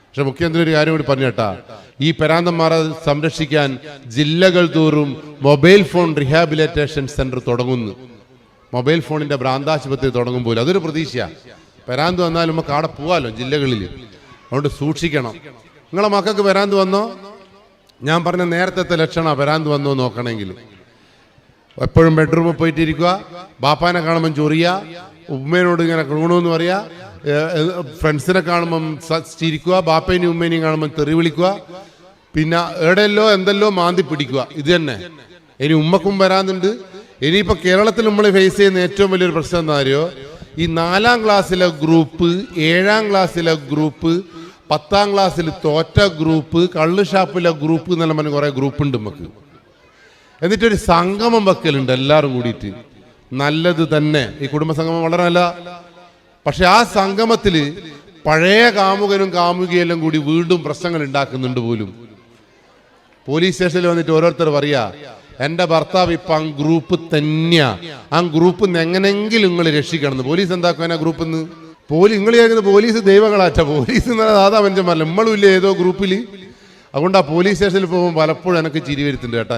പക്ഷെ മുഖ്യമന്ത്രി ഒരു കാര്യം കൂടി പറഞ്ഞേട്ടാ, ഈ പെരാന്തന്മാരെ സംരക്ഷിക്കാൻ ജില്ലകൾ തോറും മൊബൈൽ ഫോൺ റീഹാബിലിറ്റേഷൻ സെന്റർ തുടങ്ങുന്നു. മൊബൈൽ ഫോണിന്റെ ഭ്രാന്താശുപത്രി തുടങ്ങുമ്പോൾ അതൊരു പ്രതീക്ഷയാണ്. പെരാന്ത് വന്നാലും നമുക്ക് അവിടെ പോവാലോ ജില്ലകളിൽ. അതുകൊണ്ട് സൂക്ഷിക്കണം. നിങ്ങളെ മക്കൾക്ക് പെരാന്ത് വന്നോ? ഞാൻ പറഞ്ഞ നേരത്തെ ലക്ഷണമാണ് പെരാന്ത് വന്നോ നോക്കണമെങ്കിൽ. എപ്പോഴും ബെഡ്റൂമിൽ പോയിട്ടിരിക്കുക, ബാപ്പാനെ കാണുമ്പം ചൊറിയുക, ഉമ്മേനോട് ഇങ്ങനെ ക്രൂണമെന്ന് പറയുക, ഫ്രണ്ട്സിനെ കാണുമ്പം ചിരിക്കുക, ബാപ്പേനെയും ഉമ്മേനെയും കാണുമ്പം തെറി വിളിക്കുക, പിന്നെ എവിടെയല്ലോ എന്തെല്ലോ മാന്തി പിടിക്കുക. ഇത് തന്നെ. ഇനി ഉമ്മക്കും വരാനുണ്ട്. ഇനിയിപ്പോൾ കേരളത്തിൽ നമ്മൾ ഫേസ് ചെയ്യുന്ന ഏറ്റവും വലിയൊരു പ്രശ്നം എന്താ അറിയോ? ഈ 4ാം ക്ലാസ്സിലെ ഗ്രൂപ്പ്, 7ാം ക്ലാസ്സിലെ ഗ്രൂപ്പ്, 10ാം ക്ലാസ്സിൽ തോറ്റ ഗ്രൂപ്പ്, കള്ള് ഷാപ്പിലെ ഗ്രൂപ്പ് എന്നെല്ലാം പറഞ്ഞ് കുറേ ഗ്രൂപ്പ് ഉണ്ട് നമുക്ക്. എന്നിട്ടൊരു സംഗമം വെക്കലുണ്ട് എല്ലാവരും കൂടിയിട്ട്. നല്ലത് തന്നെ, ഈ കുടുംബ സംഗമം വളരെ നല്ല. പക്ഷെ ആ സംഗമത്തിൽ പഴയ കാമുകനും കാമുകിയെല്ലാം കൂടി വീണ്ടും പ്രശ്നങ്ങൾ ഉണ്ടാക്കുന്നുണ്ട് പോലും. പോലീസ് സ്റ്റേഷനിൽ വന്നിട്ട് ഓരോരുത്തർ പറയാ, എൻ്റെ ഭർത്താവ് ഇപ്പം ആ ഗ്രൂപ്പ് തന്നെയാ, ആ ഗ്രൂപ്പിൽ നിന്ന് എങ്ങനെങ്കിലും നിങ്ങൾ രക്ഷിക്കണം. പോലീസ് എന്താക്കും ആ ഗ്രൂപ്പിൽ നിന്ന്? നിങ്ങൾ കേൾക്കുന്നത് പോലീസ് ദൈവങ്ങളാച്ച, പോലീസ് എന്ന് പറഞ്ഞാൽ സാധാ മനുഷ്യന്മാരല്ല. നമ്മളും ഇല്ല ഏതോ ഗ്രൂപ്പിൽ. അതുകൊണ്ട് ആ പോലീസ് സ്റ്റേഷനിൽ പോകുമ്പോൾ പലപ്പോഴും എനിക്ക് ചിരി വരുത്തുന്നുണ്ട് കേട്ടോ.